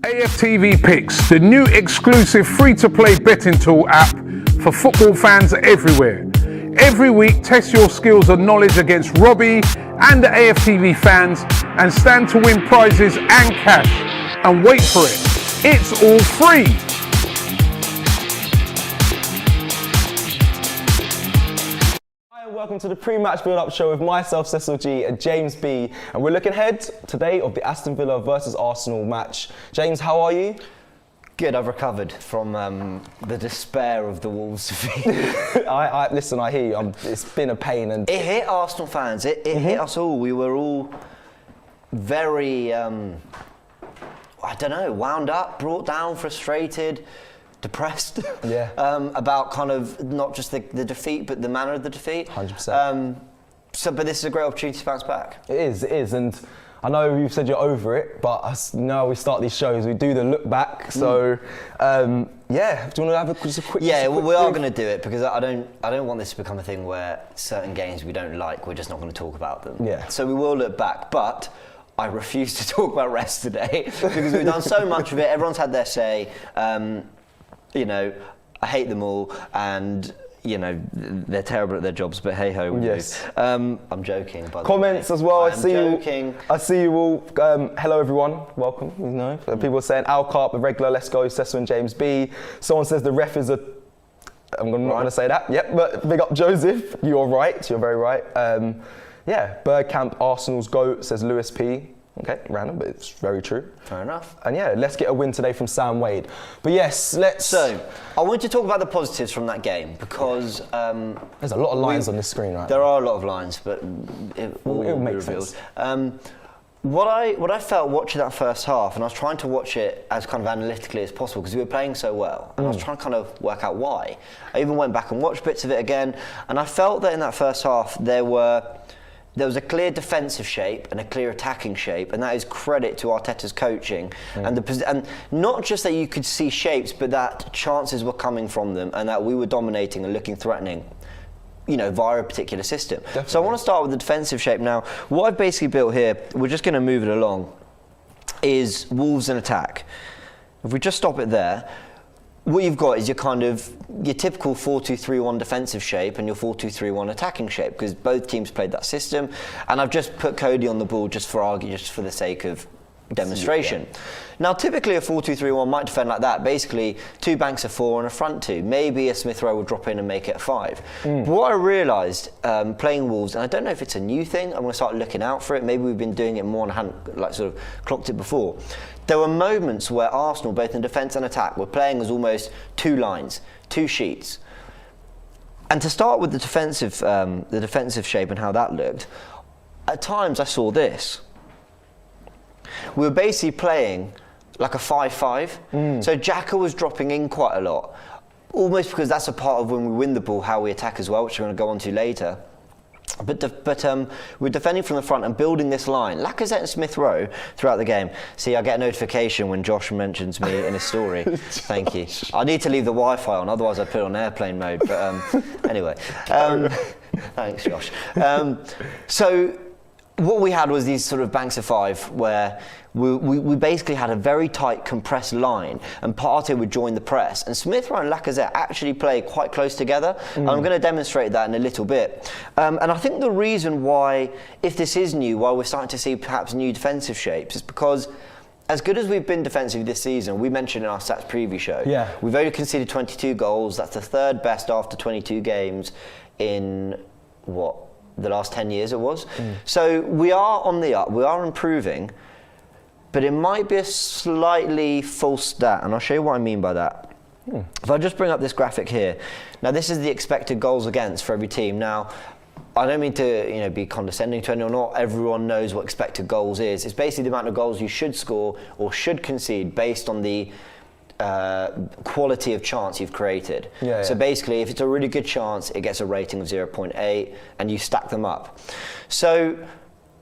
AFTV Picks, the new exclusive free-to-play betting tool app for football fans everywhere. Every week, test your skills and knowledge against Robbie and the AFTV fans and stand to win prizes and cash. And wait for it, it's all free. Welcome to the pre-match build-up show with myself, Cecil Jee, and James B. And we're looking ahead today of the Aston Villa versus Arsenal match. James, how are you? Good, I've recovered from the despair of the Wolves defeat. Listen, I hear you. It's been a pain. And it hit Arsenal fans. It hit us all. We were all very, I don't know, wound up, brought down, frustrated, depressed. Yeah. About kind of not just the defeat, but the manner of the defeat. 100%. But this is a great opportunity to bounce back. It is. And I know you've said you're over it, but now we start these shows, we do the look back. So, yeah, do you want to have just a quick? Yeah, we are going to do it because I don't want this to become a thing where certain games we don't like, we're just not going to talk about them. Yeah. So we will look back, but I refuse to talk about rest today because we've done so much of it. Everyone's had their say. You know, I hate them all, and you know they're terrible at their jobs. But hey ho, yes. I'm joking. By the Comments way. as well. I see joking. I see you all. Hello everyone, welcome. You know, people are saying Al Carp, the regular. Let's go, Cecil and James B. Someone says the ref is a. I'm not going to say that. Yep, but big up Joseph. You're right. You're very right. Yeah, Bergkamp, Arsenal's GOAT, says Lewis P. Okay, random, but it's very true. Fair enough. And yeah, let's get a win today from Sam Wade. But yes, let's... So, I want to talk about the positives from that game because... there's a lot of lines on this screen, right? There are a lot of lines, but it will make revealed. sense. What I felt watching that first half, and I was trying to watch it as kind of analytically as possible because we were playing so well, and I was trying to kind of work out why. I even went back and watched bits of it again, and I felt that in that first half there was a clear defensive shape and a clear attacking shape, and that is credit to Arteta's coaching. And not just that you could see shapes, but that chances were coming from them and that we were dominating and looking threatening, you know, via a particular system. Definitely. So I want to start with the defensive shape now. What I've basically built here, we're just going to move it along, is Wolves and attack. If we just stop it there, what you've got is your typical 4-2-3-1 defensive shape and your 4-2-3-1 attacking shape because both teams played that system. And I've just put Cody on the ball just for the sake of demonstration. Yeah. Now, typically a 4-2-3-1 might defend like that. Basically, two banks of four and a front two. Maybe a Smith Rowe will drop in and make it a five. But what I realised playing Wolves, and I don't know if it's a new thing, I'm going to start looking out for it. Maybe we've been doing it more and hadn't sort of clocked it before. There were moments where Arsenal, both in defence and attack, were playing as almost two lines, two sheets. And to start with the defensive shape and how that looked, at times I saw this. We were basically playing like a 5-5. So Xhaka was dropping in quite a lot, almost because that's a part of when we win the ball, how we attack as well, which we're going to go on to later. But we're defending from the front and building this line, Lacazette and Smith Rowe, throughout the game. See, I get a notification when Josh mentions me in his story. Thank you. I need to leave the Wi-Fi on, otherwise I put it on airplane mode. But anyway, thanks, Josh. So what we had was these sort of banks of five where we basically had a very tight compressed line and Partey would join the press and Smith Rowe and Lacazette actually play quite close together. I'm going to demonstrate that in a little bit. And I think the reason why, if this is new, why we're starting to see perhaps new defensive shapes is because as good as we've been defensively this season, we mentioned in our stats preview show, we've only conceded 22 goals. That's the third best after 22 games in the last 10 years it was. So we are on the up, we are improving, but it might be a slightly false stat, and I'll show you what I mean by that. If I just bring up this graphic here, now this is the expected goals against for every team. Now, I don't mean to be condescending to anyone, not everyone knows what expected goals is. It's basically the amount of goals you should score or should concede based on the quality of chance you've created. So basically, if it's a really good chance, it gets a rating of 0.8 and you stack them up. So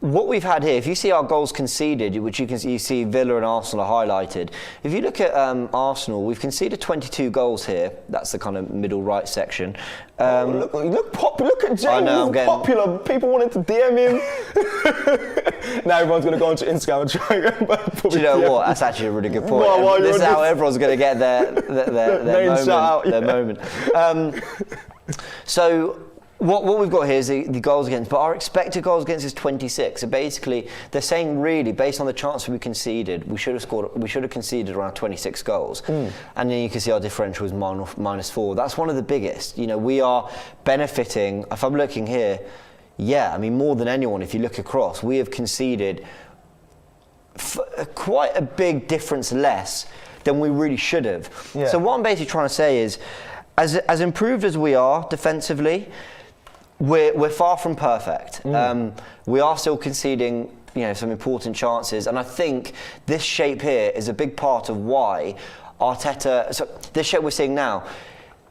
what we've had here, if you see our goals conceded, which you see Villa and Arsenal are highlighted. If you look at Arsenal, we've conceded 22 goals here. That's the kind of middle right section. Look at James. I know, He's popular. People wanted to DM him. Now everyone's going to go onto Instagram and try and Do you know what? That's actually a really good point. This is how everyone's going to get their moment. So what we've got here is the goals against, but our expected goals against is 26. So basically, they're saying really, based on the chances we conceded, we should have conceded around 26 goals. And then you can see our differential is -4. That's one of the biggest. You know, we are benefiting. If I'm looking here, I mean, more than anyone, if you look across, we have conceded quite a big difference less than we really should have. Yeah. So what I'm basically trying to say is, as improved as we are defensively, we're far from perfect. We are still conceding, some important chances, and I think this shape here is a big part of why Arteta. So this shape we're seeing now,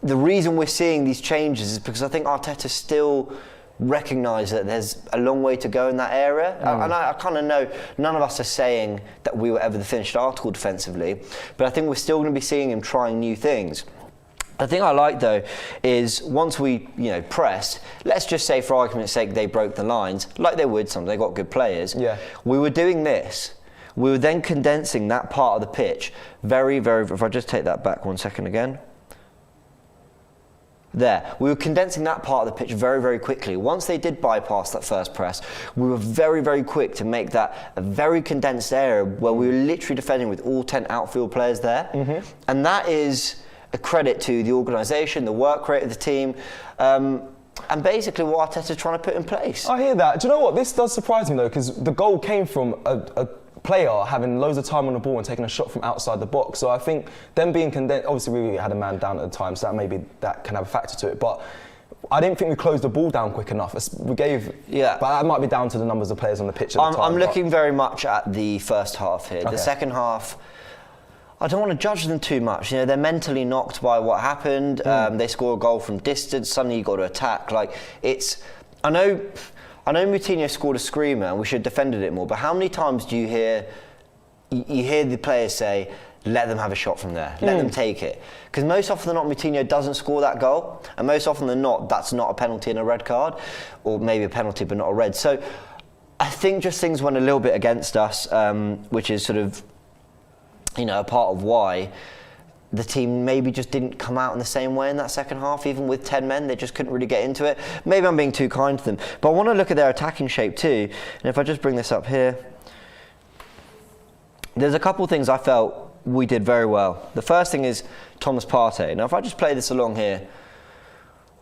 the reason we're seeing these changes is because I think Arteta still recognise that there's a long way to go in that area. And I kind of know none of us are saying that we were ever the finished article defensively, but I think we're still going to be seeing him trying new things. The thing I like though is once we press, let's just say for argument's sake they broke the lines like they would some, they got good players. We were doing this, we were then condensing that part of the pitch very, very, if I just take that back 1 second again. We were condensing that part of the pitch very, very quickly. Once they did bypass that first press, we were very, very quick to make that a very condensed area where we were literally defending with all 10 outfield players there. And that is a credit to the organisation, the work rate of the team, and basically what Arteta's trying to put in place. I hear that. Do you know what? This does surprise me though, because the goal came from a player having loads of time on the ball and taking a shot from outside the box. So I think them being condensed, obviously we had a man down at the time, so that can have a factor to it. But I didn't think we closed the ball down quick enough. We gave, but that might be down to the numbers of players on the pitch at the time. I'm looking very much at the first half here. Okay. The second half, I don't want to judge them too much. They're mentally knocked by what happened. They score a goal from distance. Suddenly you've got to attack. I know Moutinho scored a screamer and we should have defended it more. But how many times do you hear the players say, "Let them have a shot from there. Let them take it"? Because most often than not, Moutinho doesn't score that goal, and most often than not, that's not a penalty and a red card, or maybe a penalty but not a red. So I think just things went a little bit against us, which is sort of a part of why the team maybe just didn't come out in the same way in that second half. Even with 10 men, they just couldn't really get into it. Maybe I'm being too kind to them. But I want to look at their attacking shape too. And if I just bring this up here, there's a couple of things I felt we did very well. The first thing is Thomas Partey. Now, if I just play this along here,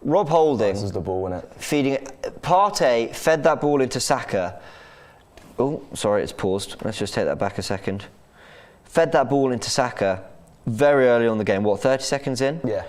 Rob Holding, this is the ball, isn't it? Feeding it. Partey fed that ball into Saka. Oh, sorry, it's paused. Let's just take that back a second. Fed that ball into Saka very early on the game, 30 seconds in? Yeah.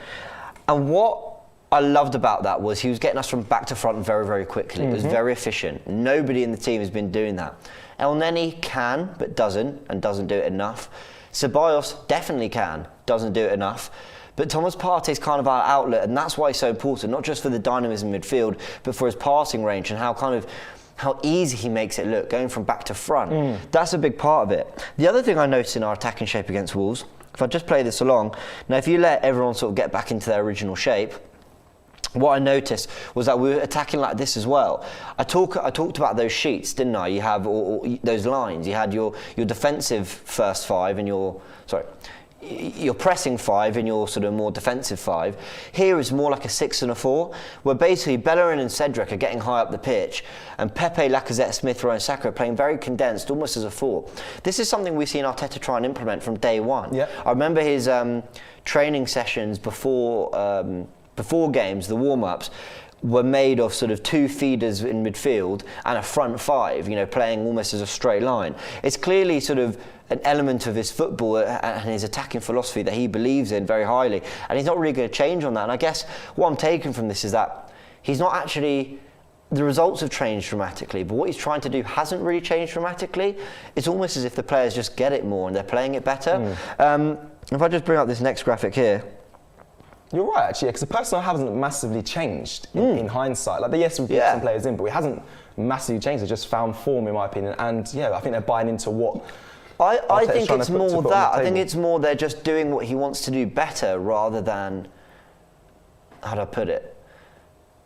And what I loved about that was he was getting us from back to front very, very quickly. It was very efficient. Nobody in the team has been doing that. El Neni can, but doesn't, and doesn't do it enough. Ceballos definitely can, doesn't do it enough. But Thomas Partey is kind of our outlet, and that's why he's so important, not just for the dynamism midfield, but for his passing range and how easy he makes it look, going from back to front. That's a big part of it. The other thing I noticed in our attacking shape against Wolves, if I just play this along, now if you let everyone sort of get back into their original shape, what I noticed was that we were attacking like this as well. I talked about those sheets, didn't I? You have all those lines. You had your defensive first five and your pressing five and your sort of more defensive five. Here is more like a 6 and a 4, where basically Bellerin and Cedric are getting high up the pitch, and Pepe, Lacazette, Smith Rowe and Saka are playing very condensed, almost as a 4. This is something we've seen Arteta try and implement from day one. Yeah. I remember his training sessions before games, the warm-ups, were made of sort of 2 feeders in midfield and a front 5, playing almost as a straight line. It's clearly sort of an element of his football and his attacking philosophy that he believes in very highly, and he's not really going to change on that. And I guess what I'm taking from this is that he's not actually, the results have changed dramatically, but what he's trying to do hasn't really changed dramatically. It's almost as if the players just get it more and they're playing it better. If I just bring up this next graphic here, You're right, actually, because the personnel hasn't massively changed in hindsight. Like, yes, we've brought some players in, but it hasn't massively changed. They just found form, in my opinion. And I think they're buying into what. I think it's more that. I think it's more they're just doing what he wants to do better rather than, how do I put it?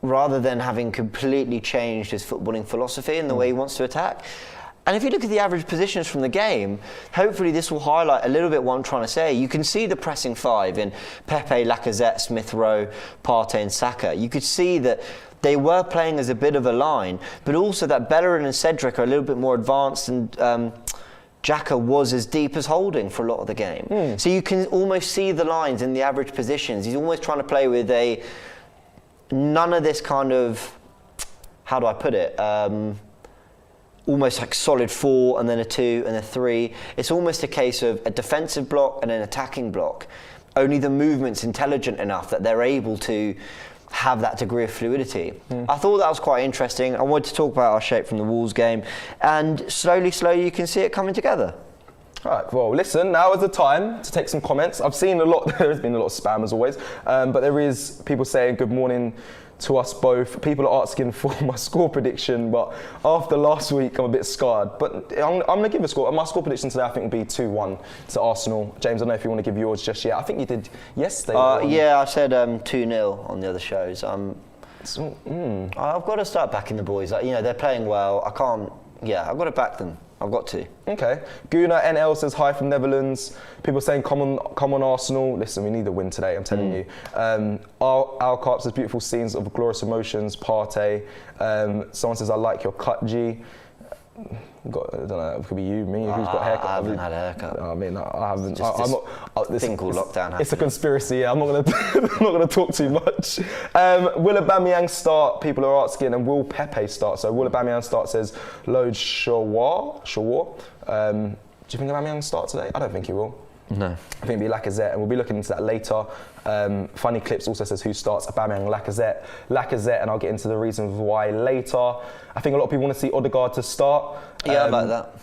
Rather than having completely changed his footballing philosophy and the way he wants to attack. And if you look at the average positions from the game, hopefully this will highlight a little bit what I'm trying to say. You can see the pressing five in Pepe, Lacazette, Smith Rowe, Partey and Saka. You could see that they were playing as a bit of a line, but also that Bellerin and Cedric are a little bit more advanced, and Xhaka was as deep as Holding for a lot of the game. So you can almost see the lines in the average positions. He's almost trying to play with none of this kind of, how do I put it? Almost like solid 4 and then a 2 and a 3. It's almost a case of a defensive block and an attacking block. Only the movement's intelligent enough that they're able to have that degree of fluidity. I thought that was quite interesting. I wanted to talk about our shape from the Wolves game, and slowly you can see it coming together. All right, well, listen, now is the time to take some comments. I've seen a lot, there's been a lot of spam as always, but there is people saying good morning to us both. People are asking for my score prediction, but after last week, I'm a bit scarred. But I'm going to give a score. My score prediction today, I think, will be 2-1 to Arsenal. James, I don't know if you want to give yours just yet. I think you did yesterday. Yeah, I said 2-0 on the other shows. I've got to start backing the boys. They're playing well. I've got to back them. I've got to. Okay. Guna NL says hi from Netherlands. People saying come on Arsenal. Listen, we need a win today, I'm telling you. Al Carp says beautiful scenes of glorious emotions. Partey. Someone says I like your cut, G. I don't know, it could be you, me, who's got a haircut. I haven't had a haircut. I mean, I haven't. I'm not. This thing called lockdown. It's a conspiracy. Yeah, I'm not gonna talk too much. Will Aubameyang start? People are asking, and will Pepe start? So will Aubameyang start? Says Lode Shawar. Do you think Aubameyang start today? I don't think he will. No. I think it'll be Lacazette, and we'll be looking into that later. Funny Clips also says who starts, Aubameyang, Lacazette, and I'll get into the reasons why later. I think a lot of people want to see Odegaard to start. Yeah, I like that.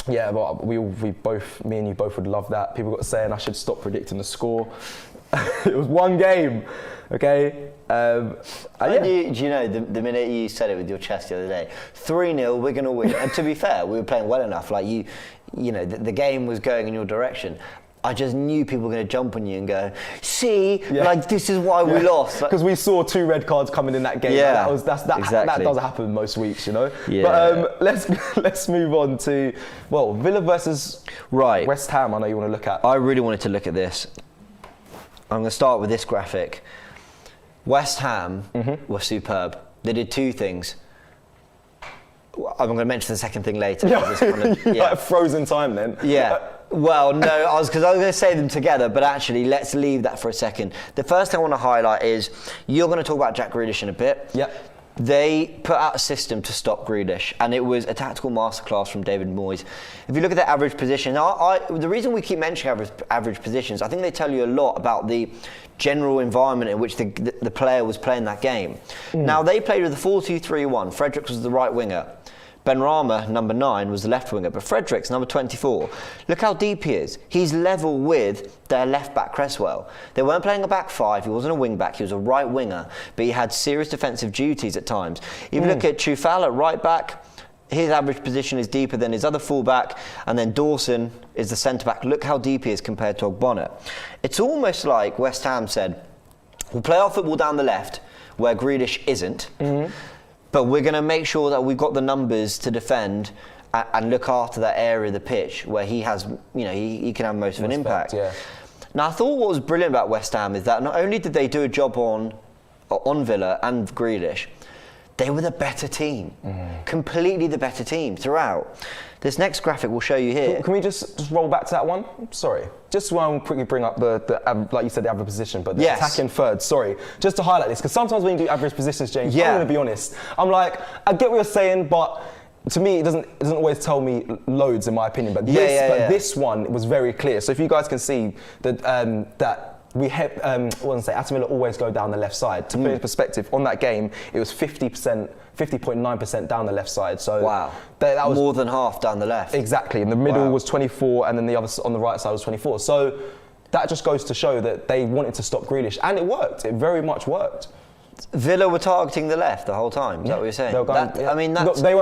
Yeah, but me and you both would love that. People got saying I should stop predicting the score. It was one game, okay? Do you know, the minute you said it with your chest the other day, 3-0, we're going to win. And to be fair, we were playing well enough. Like the game was going in your direction. I just knew people were going to jump on you and go, see, this is why we lost. Because we saw 2 red cards coming in that game. Yeah, exactly. That does happen most weeks, you know. Yeah. But let's move on to Villa versus West Ham. I know you want to look at. I really wanted to look at this. I'm going to start with this graphic. West Ham were superb. They did 2 things. I'm going to mention the second thing later. Like frozen time then. Yeah. Well, no, because I was going to say them together, but actually, let's leave that for a second. The first thing I want to highlight is you're going to talk about Jack Grealish in a bit. Yep. They put out a system to stop Grealish, and it was a tactical masterclass from David Moyes. If you look at the average position, the reason we keep mentioning average positions, I think they tell you a lot about the general environment in which the player was playing that game. Now, they played with a 4-2-3-1. Fredericks was the right winger. Benrahma, number 9, was the left winger, but Fredericks, number 24. Look how deep he is. He's level with their left back, Cresswell. They weren't playing a back 5. He wasn't a wing back. He was a right winger, but he had serious defensive duties at times. If you look at Chufal at right back, his average position is deeper than his other fullback, and then Dawson is the centre back. Look how deep he is compared to Ogbonna. It's almost like West Ham said, we'll play our football down the left, where Grealish isn't. But we're going to make sure that we've got the numbers to defend and look after that area of the pitch where he has, he can have most of an impact. Yeah. Now, I thought what was brilliant about West Ham is that not only did they do a job on Villa and Grealish, they were the better team. Completely the better team throughout. This next graphic will show you here. Can we just roll back to that one? Sorry. Just want to quickly bring up the like you said, the average position, but the attacking third. Sorry. Just to highlight this, because sometimes when you do average positions, James, I'm going to be honest. I'm like, I get what you're saying, but to me, it doesn't always tell me loads, in my opinion. But this one was very clear. So if you guys can see that we had, Aston Villa always go down the left side. To put it in perspective, on that game, it was 50.9% down the left side. So wow, that was more than half down the left. Exactly. In the middle was 24, and then the other on the right side was 24. So that just goes to show that they wanted to stop Grealish, and it worked. It very much worked. Villa were targeting the left the whole time. Is that what you're saying? They were going, I mean, that's, they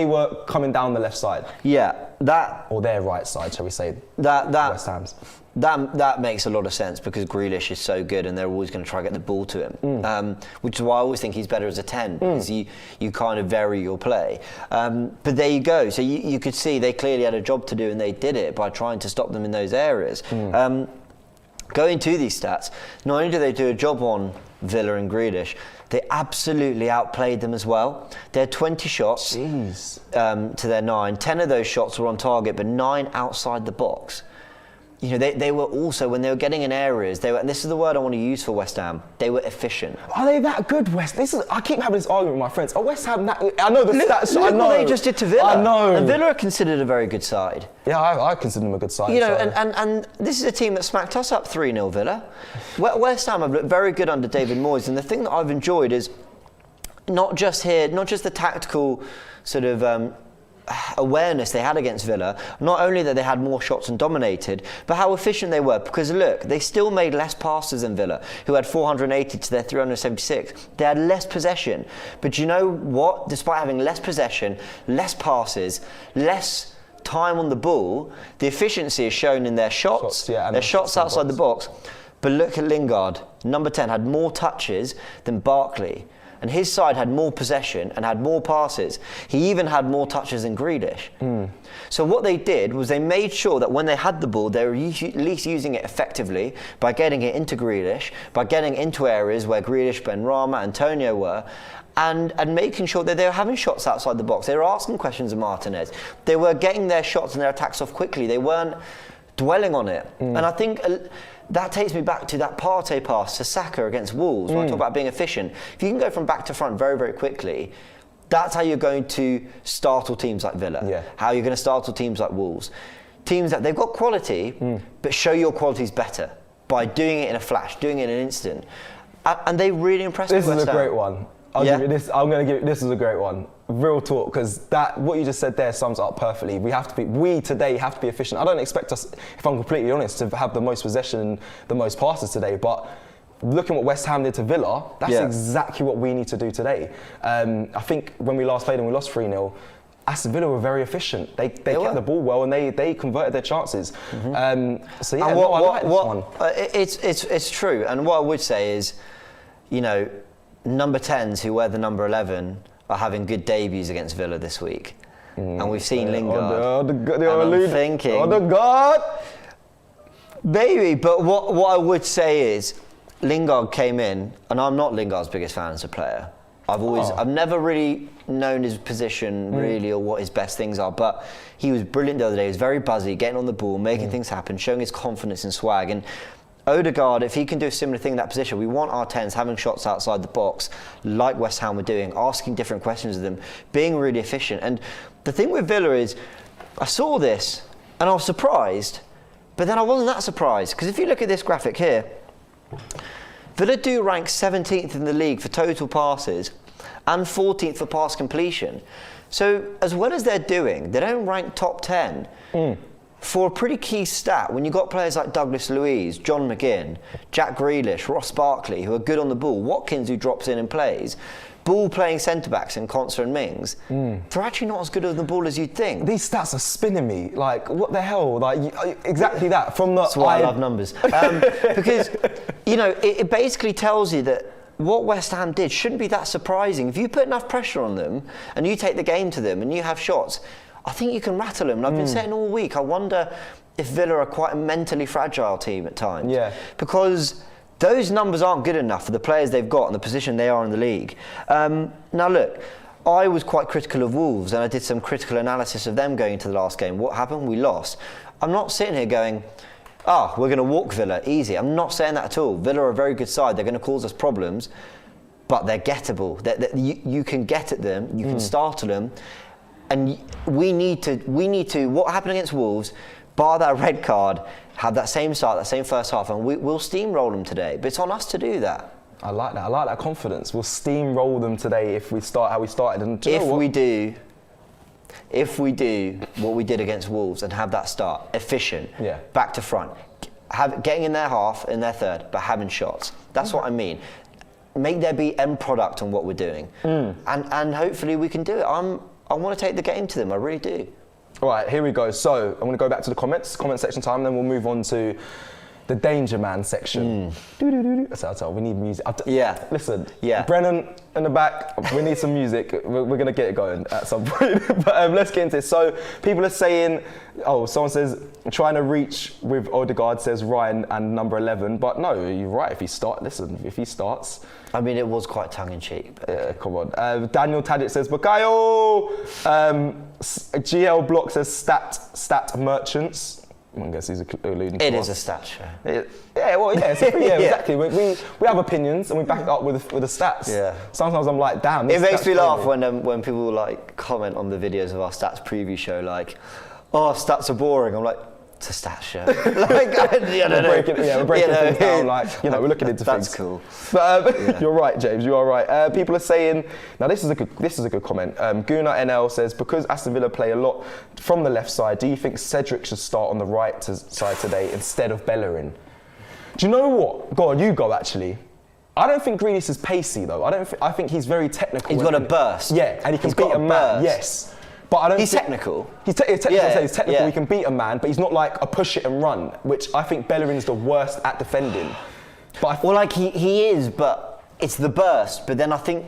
were coming down the left side. Yeah, that or their right side, shall we say? That West Ham's. That makes a lot of sense because Grealish is so good and they're always going to try to get the ball to him, which is why I always think he's better as a 10 because you kind of vary your play. But there you go. So you could see they clearly had a job to do and they did it by trying to stop them in those areas. Going to these stats, not only do they do a job on Villa and Grealish, they absolutely outplayed them as well. They had 20 shots to their 9. 10 of those shots were on target, but 9 outside the box. You know, they were also, when they were getting in areas, they were, and this is the word I want to use for West Ham, they were efficient. Are they that good, I keep having this argument with my friends. Are West Ham that, I know the stats, Look I know. what they just did to Villa. I know. And Villa are considered a very good side. Yeah, I consider them a good side. You know, and this is a team that smacked us up 3-0 Villa. West Ham have looked very good under David Moyes, and the thing that I've enjoyed is not just the tactical sort of awareness they had against Villa, not only that they had more shots and dominated, but how efficient they were, because look, they still made less passes than Villa, who had 480 to their 376. They had less possession, but you know what, despite having less possession, less passes, less time on the ball, the efficiency is shown in their shots, their shots outside the box. But look at Lingard, number 10, had more touches than Barkley. And his side had more possession and had more passes. He even had more touches than Grealish. So what they did was they made sure that when they had the ball, they were at least using it effectively by getting it into Grealish, by getting into areas where Grealish, Benrahma, Antonio were, and making sure that they were having shots outside the box. They were asking questions of Martinez. They were getting their shots and their attacks off quickly. They weren't dwelling on it. And I think that takes me back to that Partey pass to Saka against Wolves, when I talk about being efficient. If you can go from back to front very, very quickly, that's how you're going to startle teams like Villa, how you're going to startle teams like Wolves. Teams that they've got quality, but show your qualities better by doing it in a flash, doing it in an instant. And they really impressed me. This is a great one. I'll give you this. I'm going to give this is a great one. Real talk, because that what you just said there sums it up perfectly. We today have to be efficient. I don't expect us, if I'm completely honest, to have the most possession and the most passes today, but looking what West Ham did to Villa, that's exactly what we need to do today. I think when we last played and we lost 3-0, Aston Villa were very efficient. They kept the ball well and they converted their chances. So yeah, I like this one. It's true. And what I would say is, you know, number 10s who wear the number 11 are having good debuts against Villa this week. And we've seen Lingard. I'm thinking, oh the God! Maybe, but what I would say is, Lingard came in, and I'm not Lingard's biggest fan as a player. I've never really known his position really or what his best things are, but he was brilliant the other day. He was very buzzy, getting on the ball, making things happen, showing his confidence and swag. And Odegaard, if he can do a similar thing in that position, we want our 10s having shots outside the box, like West Ham were doing, asking different questions of them, being really efficient. And the thing with Villa is, I saw this and I was surprised, but then I wasn't that surprised, because if you look at this graphic here, Villa do rank 17th in the league for total passes and 14th for pass completion. So as well as they're doing, they don't rank top 10. For a pretty key stat, when you've got players like Douglas Luiz, John McGinn, Jack Grealish, Ross Barkley, who are good on the ball, Watkins, who drops in and plays, ball-playing centre-backs in Konsa and Mings, they're actually not as good on the ball as you'd think. These stats are spinning me. Like, what the hell? Like, exactly that. That's why I love numbers. Because, you know, it basically tells you that what West Ham did shouldn't be that surprising. If you put enough pressure on them and you take the game to them and you have shots, I think you can rattle them. And I've been saying all week, I wonder if Villa are quite a mentally fragile team at times. Because those numbers aren't good enough for the players they've got and the position they are in the league. Now look, I was quite critical of Wolves and I did some critical analysis of them going into the last game. What happened? We lost. I'm not sitting here going, we're going to walk Villa, easy. I'm not saying that at all. Villa are a very good side. They're going to cause us problems, but they're gettable. You can get at them, you can startle them. And we need to, what happened against Wolves, bar that red card, have that same start, that same first half, and we'll steamroll them today. But it's on us to do that. I like that. I like that confidence. We'll steamroll them today if we start how we started. And if we do what we did against Wolves and have that start, efficient, back to front, getting in their half, in their third, but having shots. That's what I mean. Make there be end product on what we're doing, and hopefully we can do it. I want to take the game to them. I really do. All right, here we go. So I'm going to go back to the comment section time, and then we'll move on to the Danger Man section. That's our time. We need music. Yeah. Listen. Yeah. Brennan in the back. We need some music. We're going to get it going at some point. But let's get into this. So people are saying, someone says trying to reach with Odegaard, says Ryan and number 11. But no, you're right. If he starts. I mean, it was quite tongue-in-cheek. Yeah, come on. Daniel Tadgett says Bukayo. GL Block says stat merchants. I guess he's alluding to It us. is a stat show. Exactly. We have opinions and we back it up with the stats. Yeah. Sometimes I'm like, damn. It makes me laugh when people like comment on the videos of our stats preview show, like, oh, stats are boring. I'm like, it's a stat show. Like, we're breaking things down. Like, we're looking into things. That's cool. But you're right, James. You are right. People are saying now. This is a good comment. Guna NL says because Aston Villa play a lot from the left side. Do you think Cedric should start on the right side today instead of Bellerin? Do you know what? Go on, you go. Actually, I don't think Grealish is pacey though. I think he's very technical. He's got a burst. Yeah, and he can beat a man. Yes. But I don't he's technical. He's technical. Yeah. He can beat a man, but he's not like a push it and run, which I think Bellerin's the worst at defending. But he is, but it's the burst. But then I think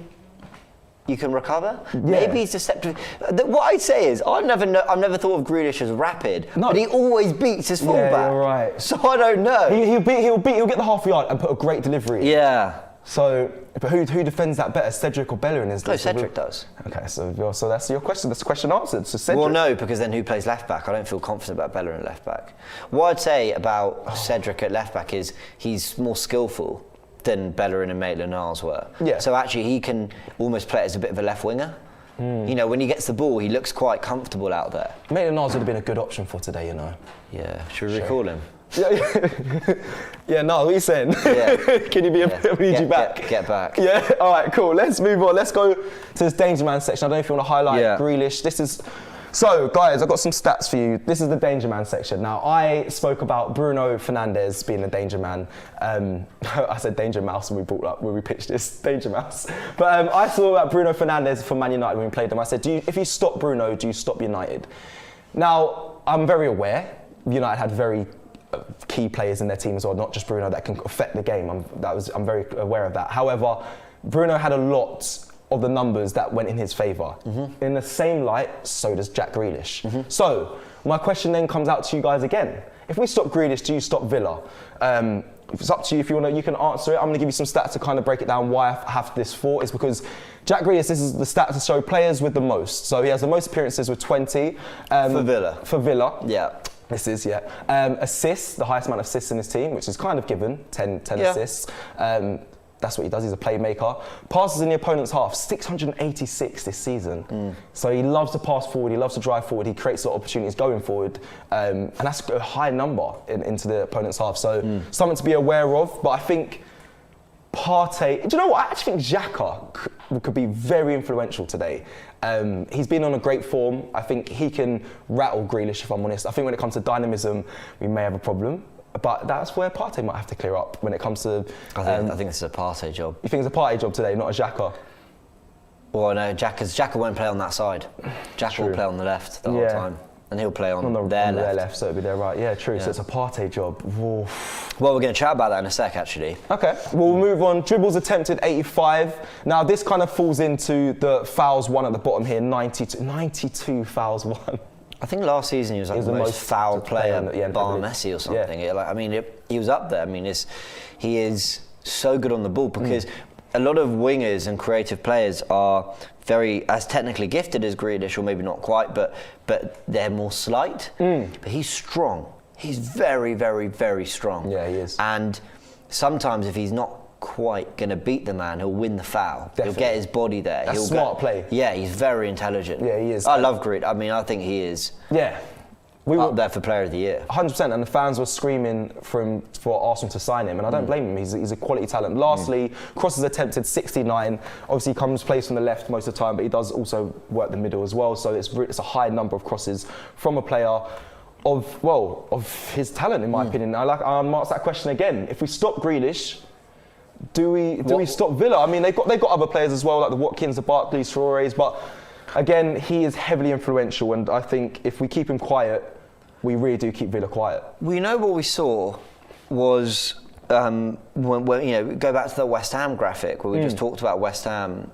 you can recover. Yeah. Maybe he's deceptive. What I'd say is I've never thought of Grealish as rapid, but he always beats his fullback. Yeah, you're right. So I don't know. He'll get the half yard and put a great delivery. Yeah. So, but who defends that better, Cedric or Bellerin? No, Cedric does. Okay, so that's your question. That's the question answered. So Cedric. Well, no, because then who plays left back? I don't feel confident about Bellerin at left back. What I'd say about Cedric at left back is he's more skillful than Bellerin and Maitland-Niles were. Yeah. So actually, he can almost play as a bit of a left winger. When he gets the ball, he looks quite comfortable out there. Maitland-Niles would have been a good option for today, Yeah. Should we recall him? Yeah, no, what are you saying? Yeah. Can you be we need you back? Get back. Yeah, all right, cool. Let's move on. Let's go to this Danger Man section. I don't know if you want to highlight Grealish. So, guys, I've got some stats for you. This is the Danger Man section. Now, I spoke about Bruno Fernandes being the Danger Man. I said Danger Mouse when we pitched this, Danger Mouse. But I saw about Bruno Fernandes for Man United when we played them. I said, if you stop Bruno, do you stop United? Now, I'm very aware United had very key players in their team as well, not just Bruno, that can affect the game. I'm very aware of that. However, Bruno had a lot of the numbers that went in his favour. In the same light, so does Jack Grealish. So, my question then comes out to you guys again. If we stop Grealish, do you stop Villa? It's up to you if you want to, you can answer it. I'm going to give you some stats to kind of break it down why I have this thought. Is because Jack Grealish, this is the stats to show players with the most. So he has the most appearances with 20. For Villa. Yeah. This is, assists, the highest amount of assists in his team, which is kind of given, 10 assists. That's what he does, he's a playmaker. Passes in the opponent's half, 686 this season. So he loves to pass forward, he loves to drive forward, he creates a lot of opportunities going forward. And that's a high number into the opponent's half. So something to be aware of, but I think Partey, do you know what? I actually think Xhaka could be very influential today. He's been on a great form. I think he can rattle Grealish, if I'm honest. I think when it comes to dynamism, we may have a problem. But that's where Partey might have to clear up when it comes to... I think this is a Partey job. You think it's a Partey job today, not a Xhaka? Well, no, Xhaka won't play on that side. Xhaka will play on the left the whole time. And he'll play on their left. So it'll be their right. Yeah, true. So it's a Partey job. Whoa. Well, we're going to chat about that in a sec, actually. Okay, we'll move on. Dribbles attempted, 85. Now, this kind of falls into the fouls won at the bottom here, 92 fouls won. I think last season he was like the most foul player, bar Messi or something. Yeah. He was up there. He is so good on the ball because a lot of wingers and creative players are very as technically gifted as Grealish, or maybe not quite, but they're more slight. But he's strong. He's very, very, very strong. Yeah, he is. And sometimes if he's not quite going to beat the man, he'll win the foul. Definitely. He'll get his body there. That's smart play. Yeah, he's very intelligent. Yeah, he is. I love Grealish. I think he is. Yeah. Up there for Player of the Year. 100%, and the fans were screaming for Arsenal to sign him, and I don't blame him. He's a quality talent. Lastly, crosses attempted, 69. Obviously, he plays from the left most of the time, but he does also work the middle as well. So it's a high number of crosses from a player. of his talent, in my opinion. I'll ask that question again. If we stop Grealish, do we stop Villa? I mean, they've got other players as well, like the Watkins, the Barkleys, Traorés, but again, he is heavily influential, and I think if we keep him quiet, we really do keep Villa quiet. We know what we saw was when go back to the West Ham graphic where we just talked about West Ham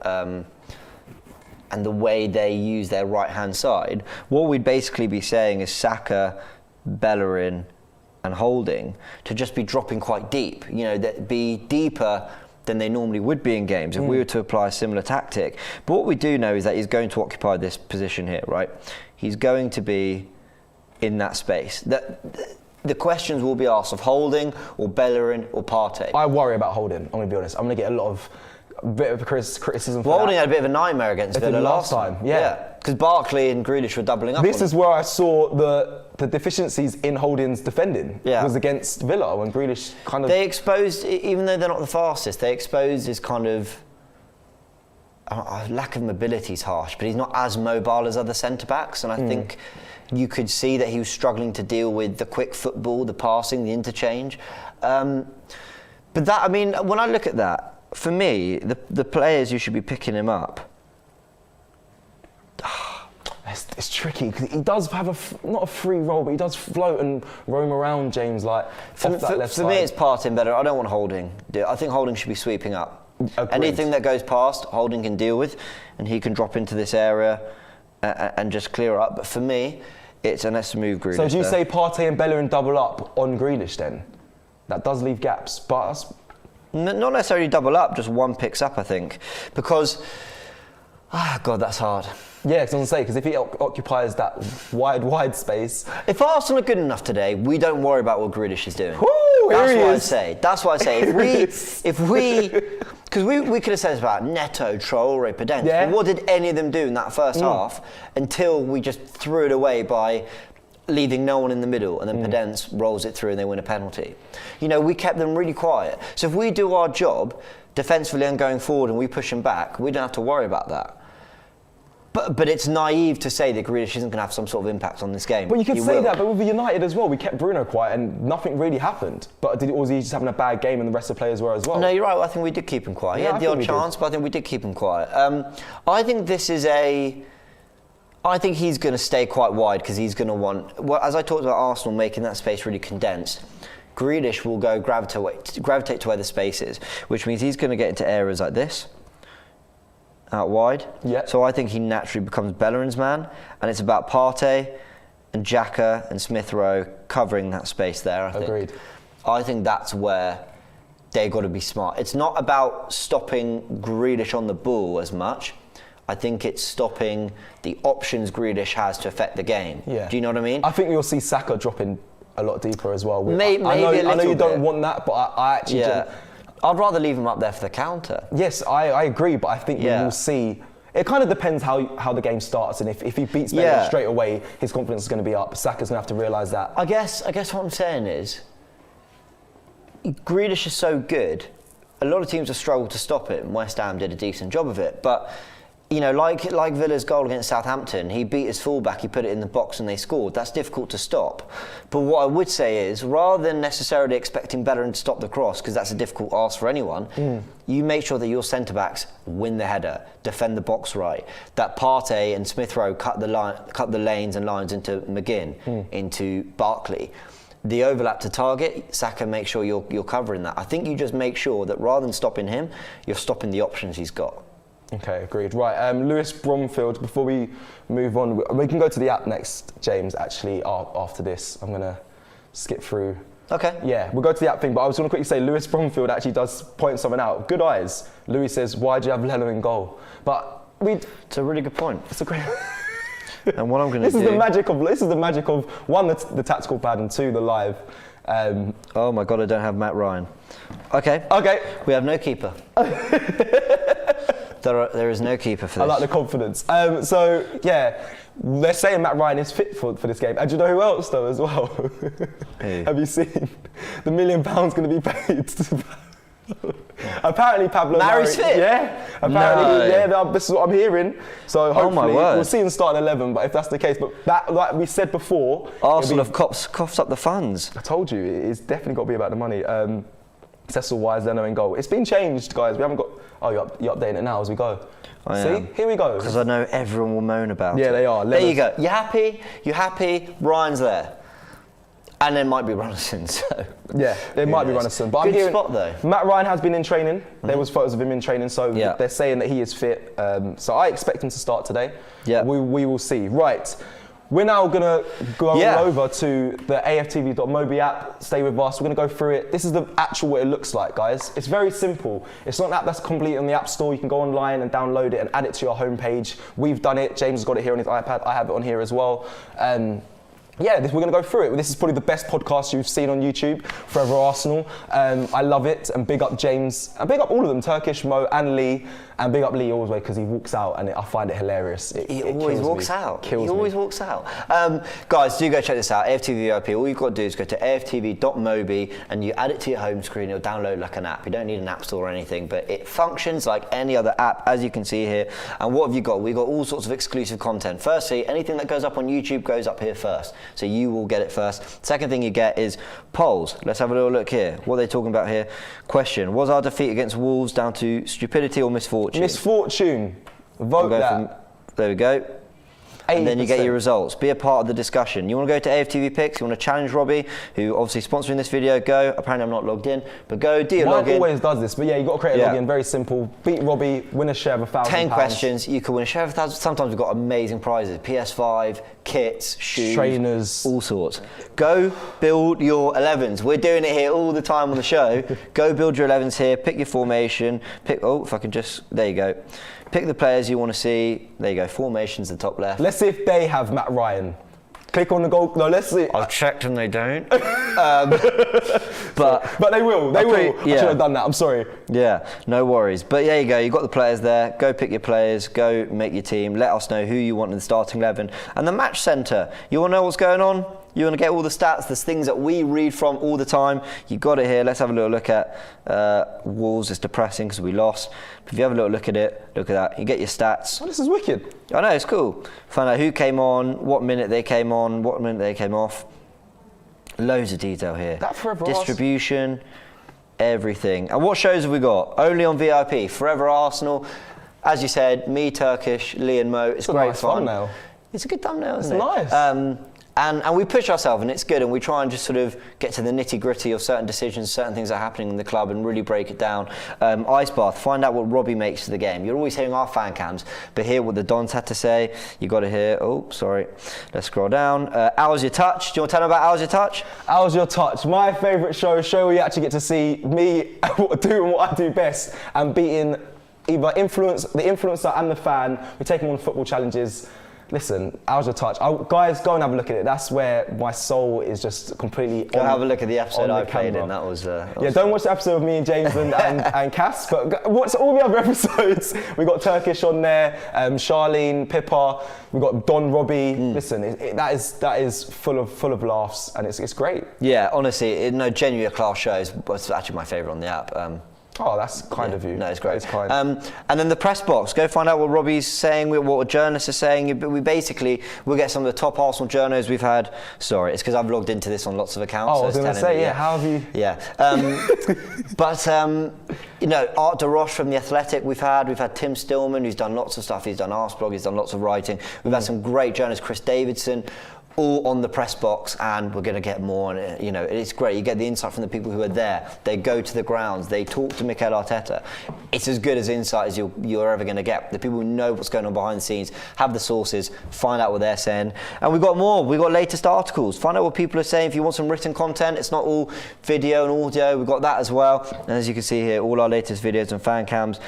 and the way they use their right-hand side. What we'd basically be saying is Saka, Bellerin and Holding to just be dropping quite deep, that be deeper than they normally would be in games if we were to apply a similar tactic. But what we do know is that he's going to occupy this position here, right? He's going to be in that space. The questions will be asked of Holding or Bellerin or Partey. I worry about Holding, I'm going to be honest. I'm going to get a bit of criticism for Holding that. had a bit of a nightmare against Villa last time. Yeah. Because Barkley and Grealish were doubling up. This is where I saw the deficiencies in Holding's defending. Yeah. Was against Villa when Grealish kind of... They exposed, even though they're not the fastest, they exposed his kind of... lack of mobility is harsh, but he's not as mobile as other centre-backs, and I think you could see that he was struggling to deal with the quick football, the passing, the interchange. But that, I mean, when I look at that, for me, the players who should be picking him up... It's tricky, because he does have not a free role, but he does float and roam around, James, like, off that left side. For me, it's Partey and better. I don't want Holding. I think Holding should be sweeping up. Agreed. Anything that goes past, Holding can deal with, and he can drop into this area and just clear up. But for me, it's let's move Grealish. So do you say Partey and Bellerin double up on Grealish then? That does leave gaps, but... Not necessarily double up, just one picks up, I think. Because, God, that's hard. Yeah, because I was going to say, because if he occupies that wide space... If Arsenal are good enough today, we don't worry about what Grealish is doing. That's what I say. If we... Because we could have said about Neto, Traoré, Podence. Yeah. But what did any of them do in that first half until we just threw it away by leaving no one in the middle, and then Podence rolls it through and they win a penalty. We kept them really quiet. So if we do our job defensively and going forward and we push them back, we don't have to worry about that. But it's naive to say that Grealish isn't going to have some sort of impact on this game. But you could say that, but with United as well, we kept Bruno quiet and nothing really happened. But was he just having a bad game and the rest of the players were as well? No, you're right. I think we did keep him quiet. He had the odd chance, but I think we did keep him quiet. I think I think he's going to stay quite wide because he's going to want... Well, as I talked about Arsenal making that space really condensed, Grealish will go gravitate to where the space is, which means he's going to get into areas like this. Out wide. Yeah. So I think he naturally becomes Bellerin's man, and it's about Partey and Xhaka and Smith Rowe covering that space there, I think. Agreed. I think that's where they've got to be smart. It's not about stopping Grealish on the ball as much. I think it's stopping the options Grealish has to affect the game. Yeah. Do you know what I mean? I think you'll see Saka dropping a lot deeper as well. Maybe I know you don't bit. want that, but I actually... Yeah. I'd rather leave him up there for the counter. Yes, I agree, but I think we will see... It kind of depends how the game starts, and if he beats Bellerin straight away, his confidence is going to be up. Saka's going to have to realise that. I guess what I'm saying is, Grealish is so good, a lot of teams have struggled to stop it, and West Ham did a decent job of it, but... like Villa's goal against Southampton, he beat his fullback, he put it in the box and they scored. That's difficult to stop. But what I would say is, rather than necessarily expecting Bellerin to stop the cross, because that's a difficult ask for anyone, you make sure that your centre-backs win the header, defend the box right, that Partey and Smith Rowe cut the lanes and lines into McGinn, into Barkley. The overlap to target, Saka, make sure you're covering that. I think you just make sure that rather than stopping him, you're stopping the options he's got. Okay, agreed. Right, Lewis Bromfield, before we move on, we can go to the app next, James, actually, after this. I'm going to skip through. Okay. Yeah, we'll go to the app thing, but I was going to quickly say Lewis Bromfield actually does point something out. Good eyes. Louis says, why do you have Lello in goal? But it's a really good point. It's a great... And what I'm going to do... This is the magic of, one, the tactical pad, and two, the live. Oh my God, I don't have Matt Ryan. Okay. We have no keeper. There is no keeper for this. I like the confidence. So, yeah, they're saying Matt Ryan is fit for this game. And do you know who else, though, as well? Have you seen? The £1 million going to be paid. Apparently Pablo Mary's Mari, fit? yeah. Apparently, this is what I'm hearing. So hopefully we'll see him start in 11. But if that's the case, but that, like we said before, Arsenal have coughs up the funds. I told you, it's definitely got to be about the money. Cecil Wise, Leno in goal. It's been changed, guys. We haven't got. Oh, you're updating it now as we go. See, here we go. Because I know everyone will moan about it. Yeah, they are. There you go. You happy? You happy? Ryan's there. And there might be Runnison, so... Yeah, there might be Runnison. But Good I'm hearing, spot, though. Matt Ryan has been in training. There was photos of him in training, so they're saying that he is fit. So I expect him to start today. Yeah. We will see. Right. We're now going to go over to the AFTV.mobi app. Stay with us. We're going to go through it. This is the actual what it looks like, guys. It's very simple. It's not an app that's complete on the App Store. You can go online and download it and add it to your homepage. We've done it. James has got it here on his iPad. I have it on here as well. Yeah, we're going to go through it. This is probably the best podcast you've seen on YouTube, Forever Arsenal. I love it, and big up James, and big up all of them, Turkish, Mo, and Lee, and big up Lee always because he walks out, and I find it hilarious. He always walks out. He always walks out. Guys, do go check this out, AFTV VIP. All you've got to do is go to AFTV.mobi, and you add it to your home screen. It'll download like an app. You don't need an app store or anything, but it functions like any other app, as you can see here. And what have you got? We've got all sorts of exclusive content. Firstly, anything that goes up on YouTube goes up here first. So you will get it first. Second thing you get is polls. Let's have a little look here. What are they talking about here? Question: was our defeat against Wolves down to stupidity or misfortune? Misfortune. Vote that. There we go. 80%. And then you get your results. Be a part of the discussion. You want to go to AFTV Picks, you want to challenge Robbie, who obviously sponsoring this video, go. Apparently I'm not logged in, but go, do your login. Mine always does this, but yeah, you've got to create a login, very simple. Beat Robbie, win a share of £1,000. 10 questions, you can win a share of £1,000. Sometimes we've got amazing prizes, PS5, kits, shoes, trainers, all sorts. Go build your 11s. We're doing it here all the time on the show. Go build your 11s here, pick your formation, if I can just, there you go. Pick the players you want to see. There you go, formations at the top left. Let's see if they have Matt Ryan. Click on the goal. No, let's see. I've checked and they don't. But they will. They will. I should have done that. I'm sorry. Yeah, no worries. But there you go. You've got the players there. Go pick your players. Go make your team. Let us know who you want in the starting 11. And the match centre. You want to know what's going on? You want to get all the stats, the things that we read from all the time. You got it here. Let's have a little look at Wolves. It's depressing because we lost. But if you have a little look at it, look at that. You get your stats. Oh, this is wicked. I know, it's cool. Find out who came on, what minute they came on, what minute they came off. Loads of detail here. That Forever Distribution, everything. And what shows have we got? Only on VIP. Forever Arsenal. As you said, me, Turkish, Lee and Mo. It's great nice fun. Thumbnail. It's a good thumbnail, isn't it? It's nice. And we push ourselves, and it's good, and we try and just sort of get to the nitty-gritty of certain decisions, certain things that are happening in the club, and really break it down. Ice bath, find out what Robbie makes of the game. You're always hearing our fan cams, but hear what the Dons had to say. You got to hear. Oh, sorry. Let's scroll down. How's your touch? Do you want to tell them about How's Your Touch? How's Your Touch? My favourite show where you actually get to see me doing what I do best and beating either the influencer and the fan. We're taking on football challenges. Listen, How's Your Touch? Guys, go and have a look at it. That's where my soul is just completely Go have a look at the episode I played in. That was don't watch the episode of me and James and Cass, but watch all the other episodes. We got Turkish on there, Charlene, Pippa. We got Don, Robbie. Listen, that is full of laughs, and it's great. Yeah, honestly, genuinely a class show. It's actually my favourite on the app. Oh, that's kind of you. No, it's great. It's kind. And then the press box. Go find out what Robbie's saying, what journalists are saying. We'll get some of the top Arsenal journalists we've had. Sorry, it's because I've logged into this on lots of accounts. Oh, I was going to say, how have you? Yeah. But, Art de Roche from The Athletic we've had Tim Stillman, who's done lots of stuff. He's done Arsblog, he's done lots of writing. We've had some great journalists, Chris Davidson, all on the press box, and we're going to get more. And it's great. You get the insight from the people who are there. They go to the grounds. They talk to Mikel Arteta. It's as good as insight as you're ever going to get. The people who know what's going on behind the scenes, have the sources, find out what they're saying. And we've got more. We've got latest articles. Find out what people are saying. If you want some written content, it's not all video and audio. We've got that as well. And as you can see here, all our latest videos and fan cams.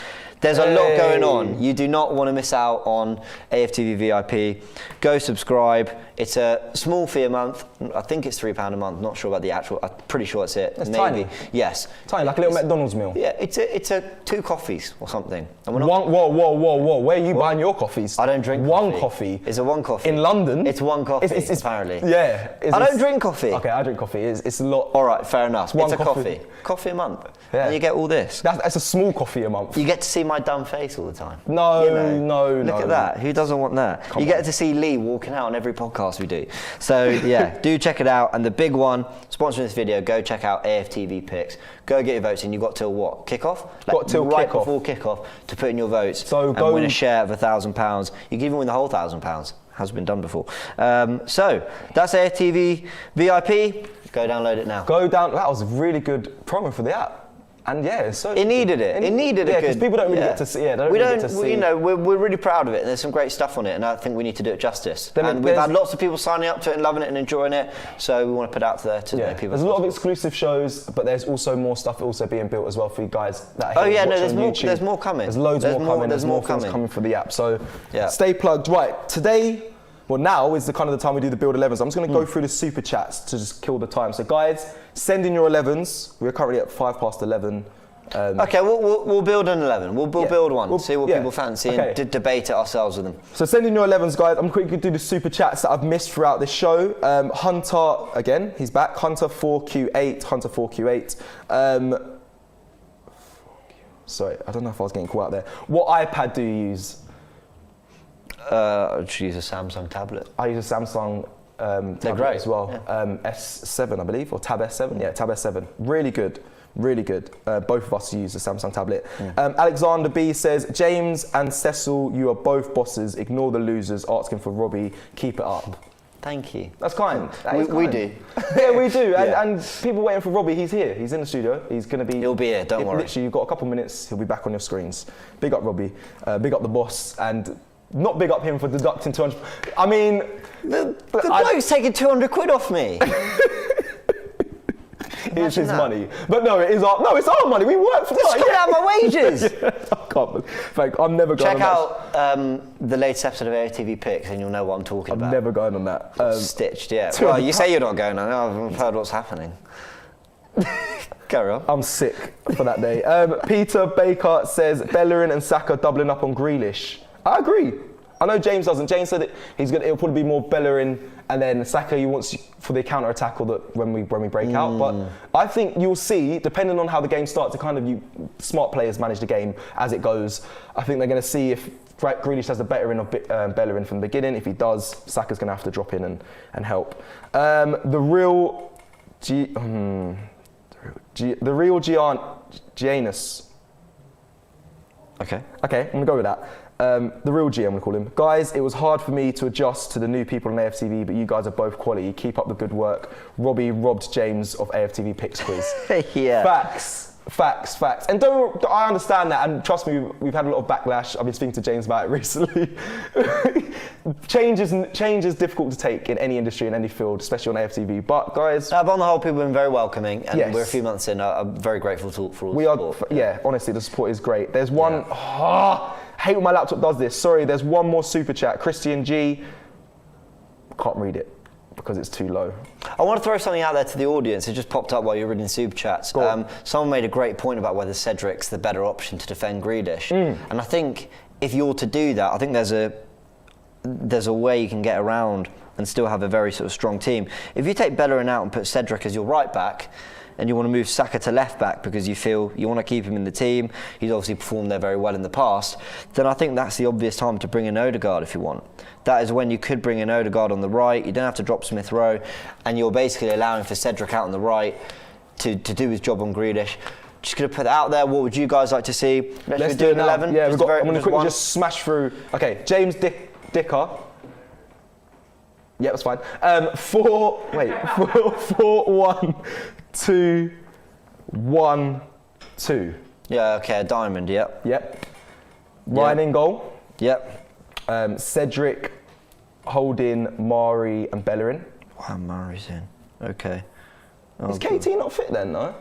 There's a lot going on. You do not want to miss out on AFTV VIP. Go subscribe. It's a small fee a month. I think it's £3 a month. Not sure about the actual. I'm pretty sure that's it. It's maybe. tiny. Yes. Tiny, like a little McDonald's meal. Yeah, it's a 2 coffees or something. And we're not, Whoa. Where are you buying your coffees? I don't drink one coffee. It's a 1 coffee. In London? It's 1 coffee, It's apparently. Yeah. I don't drink coffee. Okay, I drink coffee. It's a lot. All right, fair enough. One It's a coffee. Coffee a month. Yeah. And you get all this. That's a small coffee a month. You get to see my dumb face all the time. No. Look at that. Who doesn't want that? You get to see Lee walking out on every podcast we do. So yeah, do check it out. And the big one, sponsoring this video, go check out AFTV Picks. Go get your votes in. You've got till what? Kickoff? Got till right kickoff. before kickoff to put in your votes. So and go win a share of £1,000. You can even win the whole £1,000. Has been done before. So that's AFTV VIP. Go download it now. Go down. That was a really good promo for the app. And yeah, so it needed it. It needed a good. because people don't really get to see. Yeah, we're really proud of it, and there's some great stuff on it, and I think we need to do it justice. And we've had lots of people signing up to it and loving it and enjoying it, so we want to put it out there to many people. There's a lot of exclusive shows, but there's also more stuff also being built as well for you guys that there's more coming. There's loads more coming. There's more things coming for the app. So stay plugged. Right, today. Well, now is the time we do the build 11s. I'm just going to go through the super chats to just kill the time. So, guys, send in your 11s. We're currently at 11:05. Okay, we'll build an 11. We'll build one. See what people fancy and debate it ourselves with them. So, send in your 11s, guys. I'm quickly going to do the super chats that I've missed throughout this show. Hunter, again, he's back. Hunter 4Q8. Sorry, I don't know if I was getting caught out there. What iPad do you use? I use a Samsung tablet. I use a Samsung tablet as well. Yeah. S7, I believe, or Tab S7. Yeah, Tab S7. Really good. Both of us use a Samsung tablet. Alexander B says, James and Cecil, you are both bosses. Ignore the losers. Asking for Robbie. Keep it up. Thank you. That's kind. We do. Yeah, we do. And people waiting for Robbie. He's here. He's in the studio. He's going to be. He'll be here. Don't worry. Literally, you've got a couple minutes. He'll be back on your screens. Big up Robbie. Big up the boss. And not big up him for deducting 200. I mean, the bloke's taking 200 quid off me. It's his money, but no, it's our money. We work for that. It's coming out of my wages. I'm never going. Check out the latest episode of AFTV Picks, and you'll know what I'm talking about. I'm never going on that. Stitched, yeah. Well, you say you're not going on. I've heard what's happening. Carry on. I'm sick for that day. Peter Baker says Bellerin and Saka doubling up on Grealish. I agree. I know James doesn't. James said that it'll probably be more Bellerin and then Saka he wants for the counter attack or when we break out. But I think you'll see, depending on how the game starts, smart players manage the game as it goes. I think they're going to see if Grealish has the better in of Bellerin from the beginning. If he does, Saka's going to have to drop in and help. The real Giannis. Okay, I'm going to go with that. The real G, I'm going to call him. Guys, it was hard for me to adjust to the new people on AFTV, but you guys are both quality. Keep up the good work. Robbie robbed James of AFTV Picks quiz. Yeah. Facts. And I understand that, and trust me, we've had a lot of backlash. I've been speaking to James about it recently. Change is difficult to take in any industry, in any field, especially on AFTV. But guys... But on the whole, people have been very welcoming, and we're a few months in. I'm very grateful for all the support. Yeah, honestly, the support is great. There's one... I hate when my laptop does this. Sorry, there's one more super chat. Christian G. Can't read it because it's too low. I want to throw something out there to the audience. It just popped up while you were reading super chats. Someone made a great point about whether Cedric's the better option to defend Grealish. And I think if you're to do that, I think there's a way you can get around and still have a very sort of strong team. If you take Bellerin out and put Cedric as your right back, and you want to move Saka to left back because you feel you want to keep him in the team, he's obviously performed there very well in the past, then I think that's the obvious time to bring in Odegaard if you want. That is when you could bring in Odegaard on the right, you don't have to drop Smith Rowe, and you're basically allowing for Cedric out on the right to do his job on Grealish. Just going to put that out there. What would you guys like to see? Let's do an 11. Yeah, I'm going to quickly just smash through. Okay, James Dicker. Yeah, that's fine. 4-1-2-1-2. Yeah, okay, a diamond, yep. Ryan in goal. Yep. Cedric, Holding, Mari and Bellerin. Wow, Mari's in. Okay. Is KT not fit then, no?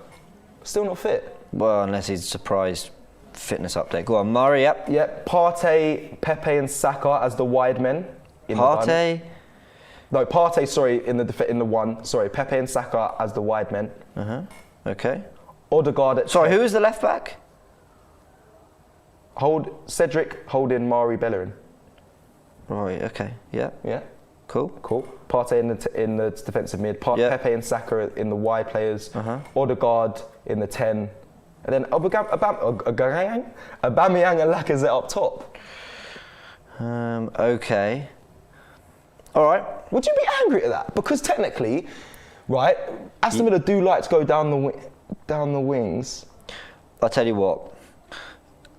Still not fit? Well, unless he's surprised fitness update. Go on, Murray. Yep. Yep. Partey, Pepe, and Saka as the wide men. Partey. No, Partey. Sorry, in the one. Sorry, Pepe and Saka as the wide men. Okay. Odegaard at. Sorry, who was the left back? Cedric, Holding, Mari, Bellerin. Right. Okay. Yeah. Yeah. Cool. Partey in the defensive mid. Pepe and Saka in the wide players. Odegaard in the 10. And then Aubameyang and Lacazette up top. Okay. All right. Would you be angry at that? Because technically, right, Aston Villa do like to go down the wings. I'll tell you what,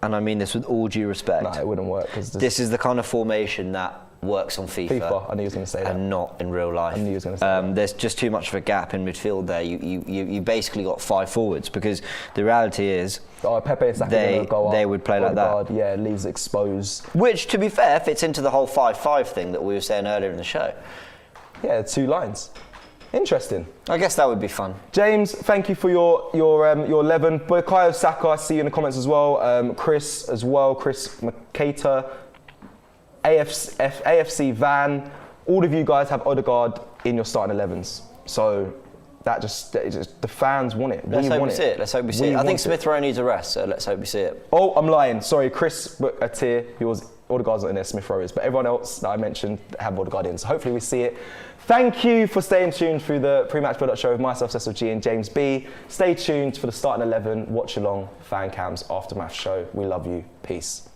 and I mean this with all due respect. No, it wouldn't work. This is the kind of formation that works on FIFA. I knew he was going to say that. And not in real life. I knew he was going to say that. There's just too much of a gap in midfield there. You basically got 5 forwards because the reality is Pepe and Saka they would play like that. Yeah, leaves exposed. Which, to be fair, fits into the whole 5-5 thing that we were saying earlier in the show. Yeah, 2 lines. Interesting. I guess that would be fun. James, thank you for your 11. Bukayo Saka, I see you in the comments as well. Chris as well. Chris Makata. AFC Van, all of you guys have Odegaard in your starting 11s. So that just the fans want it. Let's hope we see it. I think Smith Rowe needs a rest, so let's hope we see it. Oh, I'm lying. Sorry, Chris Atir, Odegaard's not in there, Smith Rowe is. But everyone else that I mentioned have Odegaard in. So hopefully we see it. Thank you for staying tuned through the pre-match build-up show with myself, Cecil Jee, and James B. Stay tuned for the starting 11, watch along, fan cams, aftermath show. We love you. Peace.